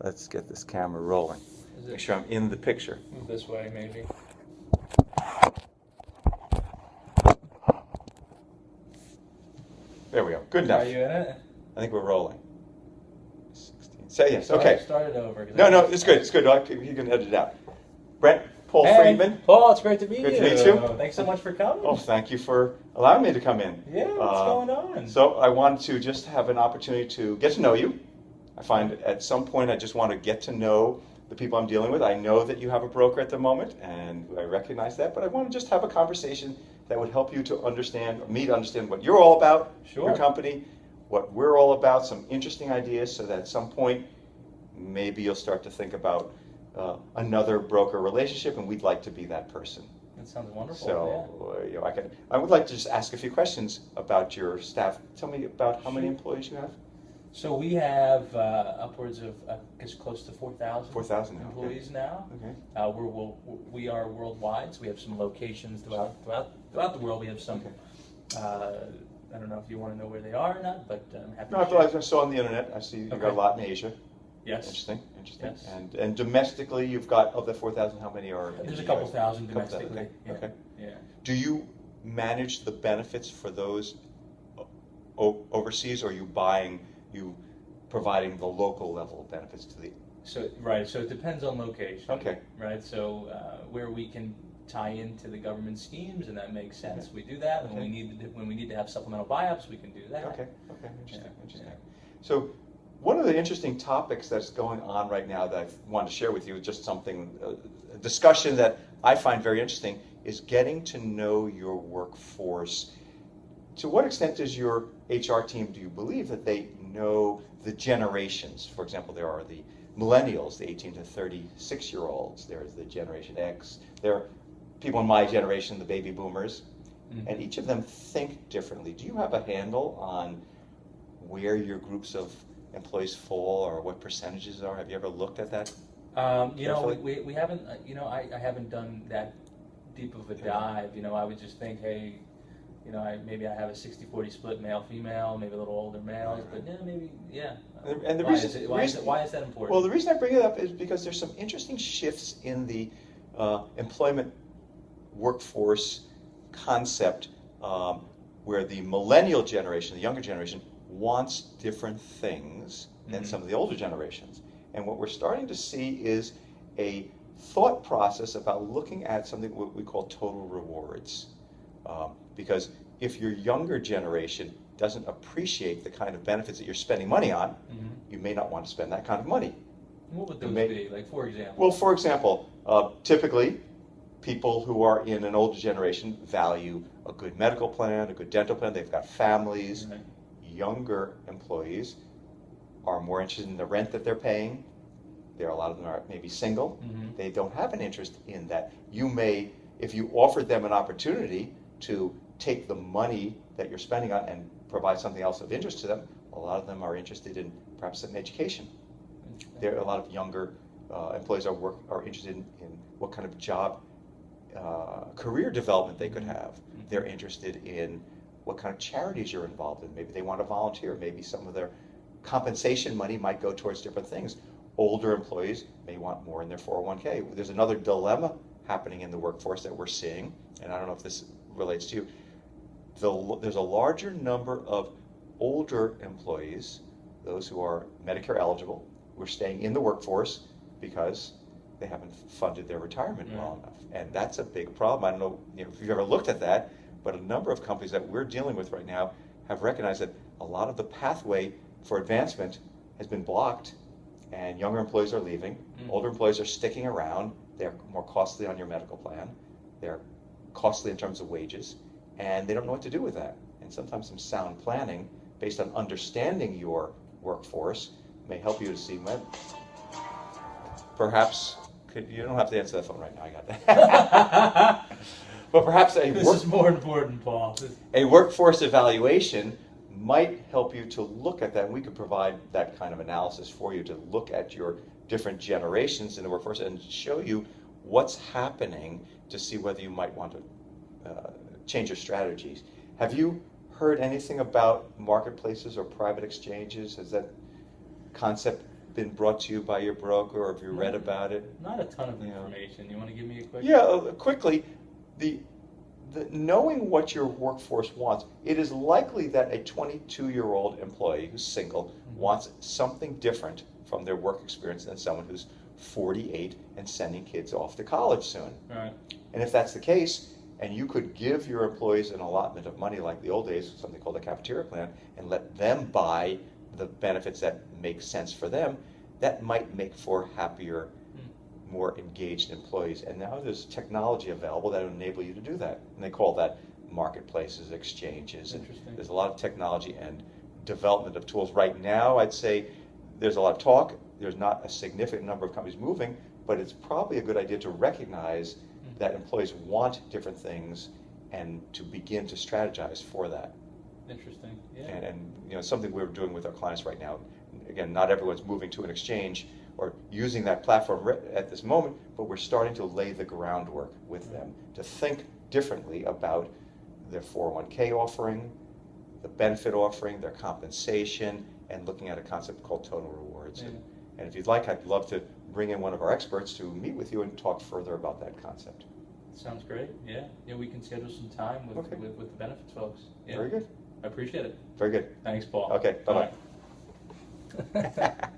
Let's get this camera rolling. Is Make it sure I'm in the picture. move this way, maybe? There we go. Good enough. Are you in it? I think we're rolling. 16. Say yes. Okay. Start it over. No, it's good. It's good. You can edit it out. Brent, Paul Hey, Friedman. Paul, it's great to meet you. Good to meet you. Thanks so much for coming. Oh, thank you for allowing me to come in. Yeah, what's going on? So I wanted to just have an opportunity to get to know you. I find at some point I just want to get to know the people I'm dealing with. I know that you have a broker at the moment, and I recognize that, but I want to just have a conversation that would help you to understand, me to understand what you're all about, Sure. your company, what we're all about, some interesting ideas, so that at some point maybe you'll start to think about another broker relationship, and we'd like to be that person. That sounds wonderful. So I would like to just ask a few questions about your staff. Tell me about how many Sure. employees you have. So we have upwards of, I guess, close to 4,000 4,000 now, employees now. Okay. We are worldwide, so we have some locations throughout the world. We have some. I don't know if you want to know where they are or not, but I'm happy. No, to share. I saw on the internet. I see you've got Okay. a lot in Asia. Yes. Interesting. Yes. And domestically, you've got of the 4,000. How many are? There's in a the couple US? thousand Couple thousand, domestically. Yeah. Okay. Yeah. Do you manage the benefits for those overseas, or are you providing the local level of benefits to the? So right. So it depends on location. Okay. Right. So where we can tie into the government schemes, and that makes sense. Okay. We do that Okay. when we need to have supplemental buy-ups. We can do that. Okay. Interesting. Yeah. Interesting. Yeah. So, one of the interesting topics that's going on right now that I want to share with you is just something, a discussion that I find very interesting, is getting to know your workforce. To what extent does your HR team, do you believe that they know the generations? For example, there are the millennials, the 18 to 36-year-olds. There's the Generation X. There are people in my generation, the baby boomers. Mm-hmm. And each of them think differently. Do you have a handle on where your groups of employees fall, or what percentages are? Have you ever looked at that? You know, we haven't. You know, I haven't done that deep of a dive. You know, I would just think, hey, you know, maybe I have a 60-40 split male-female, maybe a little older males, but yeah, maybe, yeah. And the why reason, why is that important? Well, the reason I bring it up is because there's some interesting shifts in the employment workforce concept, where the millennial generation, the younger generation, wants different things than some of the older generations. And what we're starting to see is a thought process about looking at something what we call total rewards. Because if your younger generation doesn't appreciate the kind of benefits that you're spending money on, you may not want to spend that kind of money. What would those be? Like, for example? Well, for example, typically, people who are in an older generation value a good medical plan, a good dental plan. They've got families. Okay. Younger employees are more interested in the rent that they're paying. A lot of them are maybe single. They don't have an interest in that. You may, if you offered them an opportunity to take the money that you're spending on and provide something else of interest to them, a lot of them are interested in perhaps an education. There are a lot of younger employees are interested in what kind of job, career development they could have. They're interested in what kind of charities you're involved in. Maybe they want to volunteer. Maybe some of their compensation money might go towards different things. Older employees may want more in their 401k. There's another dilemma happening in the workforce that we're seeing, and I don't know if this relates to you. There's a larger number of older employees, those who are Medicare eligible, who are staying in the workforce because they haven't funded their retirement well enough. And that's a big problem. I don't know, if you've ever looked at that, but a number of companies that we're dealing with right now have recognized that a lot of the pathway for advancement has been blocked, and younger employees are leaving. Older employees are sticking around. They're more costly on your medical plan. They're costly in terms of wages, and they don't know what to do with that. And sometimes some sound planning based on understanding your workforce may help you to see when perhaps, you don't have to answer that phone right now, I got that. But perhaps This is more important, Paul. a workforce evaluation might help you to look at that, and we could provide that kind of analysis for you to look at your different generations in the workforce and show you what's happening to see whether you might want to change your strategies. Have you heard anything about marketplaces or private exchanges? Has that concept been brought to you by your broker, or have you read about it? Not a ton of Yeah. information. You want to give me a quick? Yeah, quickly, the knowing what your workforce wants, it is likely that a 22-year-old employee who's single wants something different from their work experience than someone who's 48 and sending kids off to college soon. Right. And if that's the case, and you could give your employees an allotment of money like the old days, something called a cafeteria plan, and let them buy the benefits that make sense for them, that might make for happier, more engaged employees. And now there's technology available that will enable you to do that. And they call that marketplaces, exchanges. Interesting. There's a lot of technology and development of tools. Right now, I'd say there's a lot of talk. There's not a significant number of companies moving, but it's probably a good idea to recognize that employees want different things and to begin to strategize for that. Interesting. Yeah. And you know, something we're doing with our clients right now. Again, not everyone's moving to an exchange or using that platform at this moment, but we're starting to lay the groundwork with them to think differently about their 401k offering, the benefit offering, their compensation, and looking at a concept called total rewards. Yeah. And if you'd like, I'd love to bring in one of our experts to meet with you and talk further about that concept. Sounds great. Yeah. Yeah, we can schedule some time with Okay. with the benefits folks. Yeah. Very good. I appreciate it. Very good. Thanks, Paul. Okay, bye-bye. Bye.